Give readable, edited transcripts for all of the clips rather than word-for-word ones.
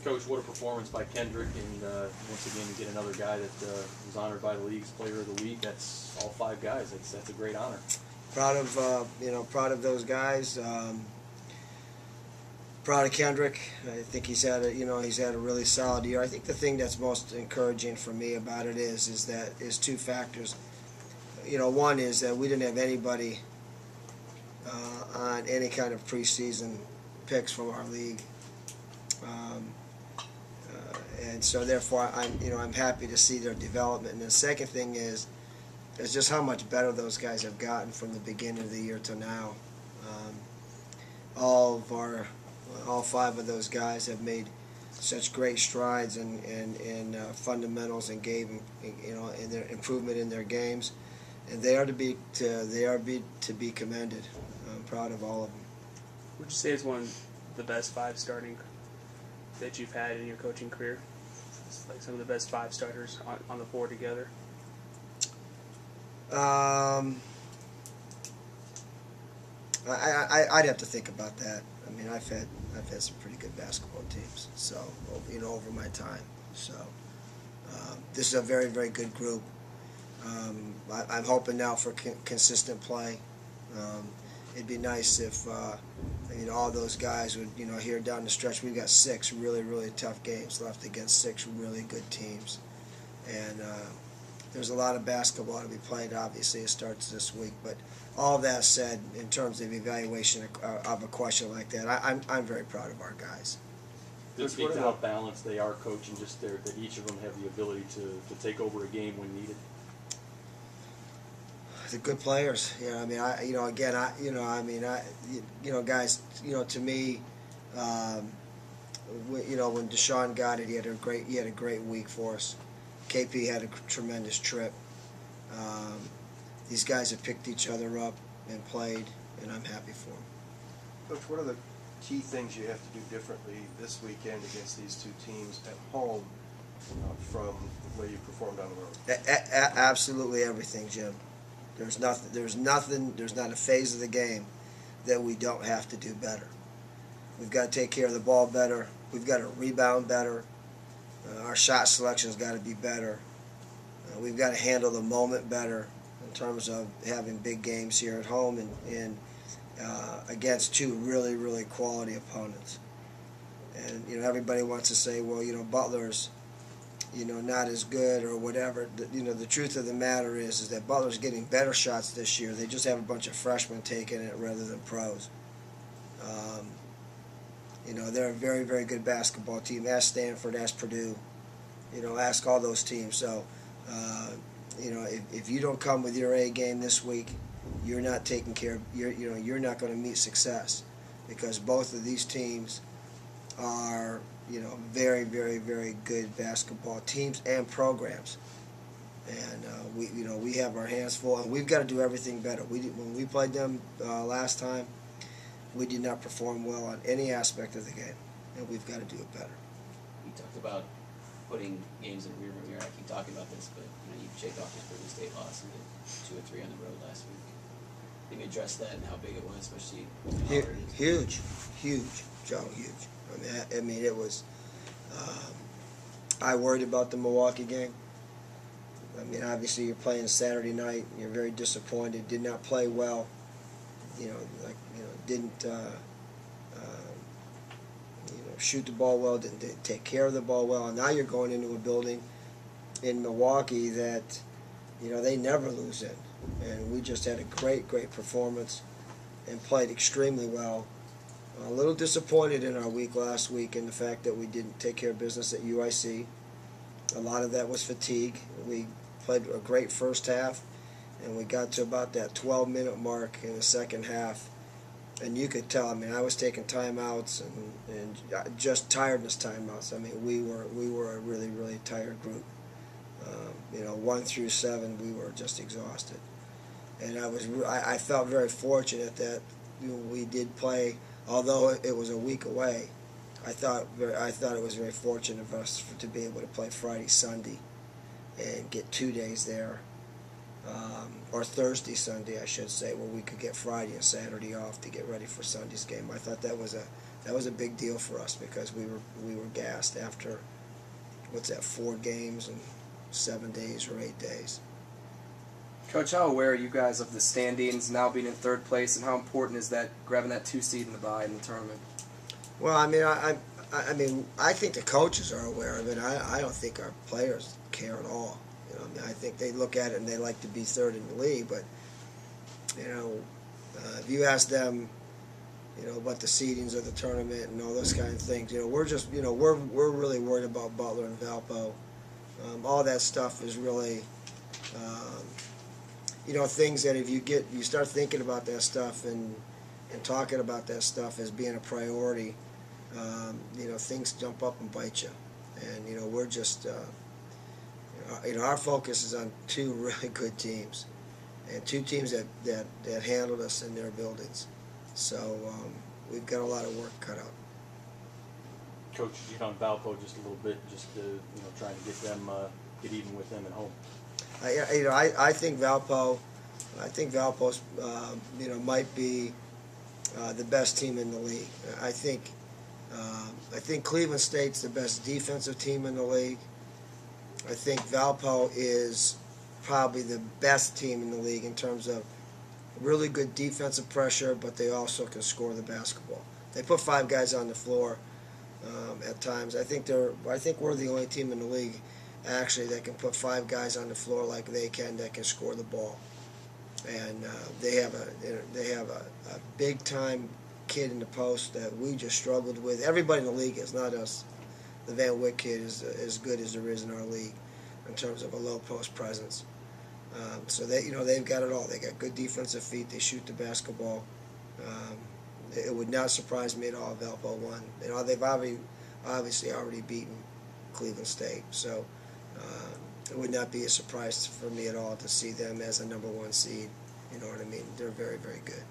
Coach, what a performance by Kendrick, and once again to get another guy that was honored by the league's Player of the Week. That's all 5 guys. That's a great honor. Proud of proud of those guys. Proud of Kendrick. I think he's had a really solid year. I think the thing that's most encouraging for me about it is 2 factors. One is that we didn't have anybody on any kind of preseason picks from our league, and so therefore I'm happy to see their development. And the second thing is just how much better those guys have gotten from the beginning of the year to now. All 5 of those guys have made such great strides in fundamentals and game, in their improvement in their games, and they are to be commended. I'm proud of all of them. Would you say it's one of the best 5 starting that you've had in your coaching career? It's like some of the best 5 starters on the floor together. I'd have to think about that. I mean, I've had some pretty good basketball teams, so over my time. So this is a very, very good group. I'm hoping now for consistent play. It'd be nice if all those guys would here down the stretch. We've got 6 really, really tough games left against 6 really good teams, and there's a lot of basketball to be played. Obviously, it starts this week. But all that said, in terms of evaluation of a question like that, I'm very proud of our guys. It speaks to how balanced they are, Coach, and just that each of them have the ability to take over a game when needed. They're good players. Guys, to me, when Deshaun got it, he had a great week for us. KP had a tremendous trip. These guys have picked each other up and played, and I'm happy for them. Coach, what are the key things you have to do differently this weekend against these 2 teams at home from the way you performed on the road? Absolutely everything, Jim. There's not a phase of the game that we don't have to do better. We've got to take care of the ball better. We've got to rebound better. Our shot selection's got to be better. We've got to handle the moment better in terms of having big games here at home and against 2 really, really quality opponents. And everybody wants to say, well, Butler's not as good or whatever. The truth of the matter is that Butler's getting better shots this year. They just have a bunch of freshmen taking it rather than pros. They're a very, very good basketball team. Ask Stanford, ask Purdue, ask all those teams. So, if you don't come with your A game this week, you're not taking care of, you're not going to meet success, because both of these teams are, very, very, very good basketball teams and programs. And we have our hands full, and we've got to do everything better. When we played them last time, we did not perform well on any aspect of the game, and we've got to do it better. You talked about putting games in the rearview mirror. I keep talking about this, but you shake off this Purdue State loss and did 2 or 3 on the road last week. Can you address that and how big it was, especially huge, Joe, huge. I mean, it was. I worried about the Milwaukee game. I mean, obviously you're playing Saturday night. You're very disappointed. Did not play well. Didn't shoot the ball well. Didn't take care of the ball well. And now you're going into a building in Milwaukee that they never lose in. And we just had a great performance and played extremely well. A little disappointed in our week last week in the fact that we didn't take care of business at UIC. A lot of that was fatigue. We played a great first half, and we got to about that 12-minute mark in the second half, and you could tell. I mean, I was taking timeouts and just tiredness timeouts. I mean, we were a really, really tired group. 1 through 7, we were just exhausted, and I felt very fortunate that we did play. Although it was a week away, I thought it was very fortunate of us to be able to play Friday, Sunday, and get 2 days there, or Thursday, Sunday, I should say, where we could get Friday and Saturday off to get ready for Sunday's game. I thought that was that was a big deal for us because we were gassed after, 4 games in 7 days or 8 days. Coach, how aware are you guys of the standings now being in third place, and how important is that grabbing that 2 seed in the bye in the tournament? Well, I think the coaches are aware of it. I don't think our players care at all. I think they look at it and they like to be third in the league. But if you ask them, about the seedings of the tournament and all those kind of things, we're just, we're really worried about Butler and Valpo. All that stuff is really, things that if you start thinking about that stuff and talking about that stuff as being a priority, things jump up and bite you. And, we're just, our focus is on 2 really good teams and 2 teams that handled us in their buildings. So we've got a lot of work cut out. Coach, you hit on Valpo just a little bit, just to, trying to get them, get even with them at home. I think Valpo, might be the best team in the league. I think Cleveland State's the best defensive team in the league. I think Valpo is probably the best team in the league in terms of really good defensive pressure, but they also can score the basketball. They put 5 guys on the floor at times. I think we're the only team in the league actually that can put 5 guys on the floor like they can that can score the ball. And they have a big time kid in the post that we just struggled with. Everybody in the league is, not us. The Van Wyck kid is as good as there is in our league in terms of a low post presence. So they've got it all. They got good defensive feet. They shoot the basketball. It would not surprise me at all if Valpo won. They've obviously already beaten Cleveland State, so it would not be a surprise for me at all to see them as a #1 seed. You know what I mean? They're very, very good.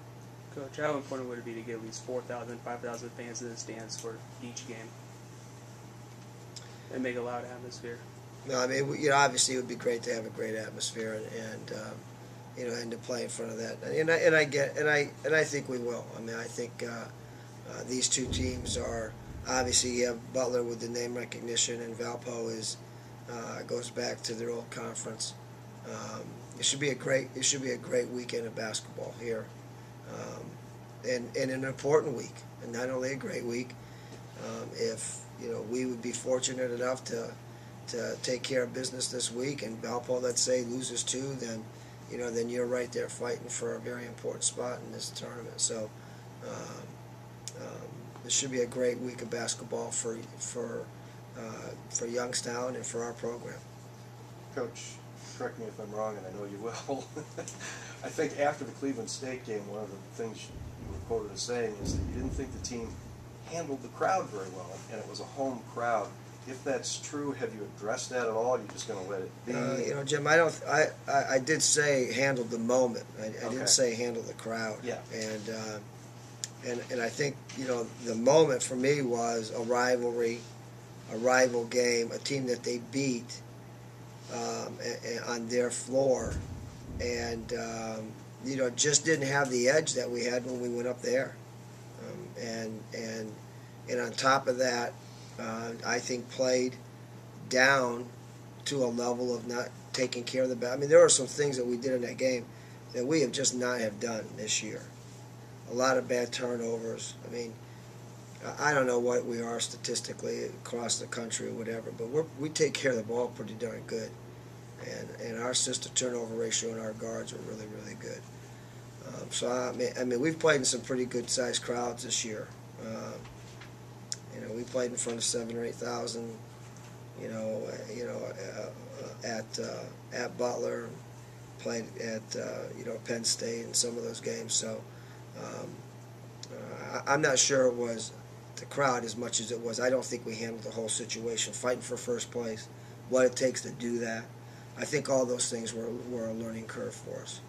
Coach, how important would it be to get at least 4,000, 5,000 fans in the stands for each game and make a loud atmosphere? No, obviously it would be great to have a great atmosphere and to play in front of that. And I think we will. I think these 2 teams are, obviously you have Butler with the name recognition, and Valpo goes back to their old conference. It should be a great weekend of basketball here, and an important week, and not only a great week. If we would be fortunate enough to take care of business this week, and Valpo, let's say, loses 2, then you're right there fighting for a very important spot in this tournament. So this should be a great week of basketball for Youngstown and for our program. Coach, correct me if I'm wrong, and I know you will. I think after the Cleveland State game, one of the things you were quoted as saying is that you didn't think the team handled the crowd very well, and it was a home crowd. If that's true, have you addressed that at all? You're just going to let it be? Jim, I did say handle the moment. I didn't say handle the crowd. Yeah. And I think the moment for me was a rivalry, a rival game, a team that they beat on their floor, and just didn't have the edge that we had when we went up there. And on top of that, I think played down to a level of not taking care of the ball. There are some things that we did in that game that we have just not have done this year. A lot of bad turnovers. I don't know what we are statistically across the country or whatever, but we take care of the ball pretty darn good. And our assist to turnover ratio and our guards are really, really good. So we've played in some pretty good sized crowds this year. We played in front of 7,000 or 8,000. At Butler, played at Penn State in some of those games. So I'm not sure it was the crowd as much as it was. I don't think we handled the whole situation, fighting for first place, what it takes to do that. I think all those things were a learning curve for us.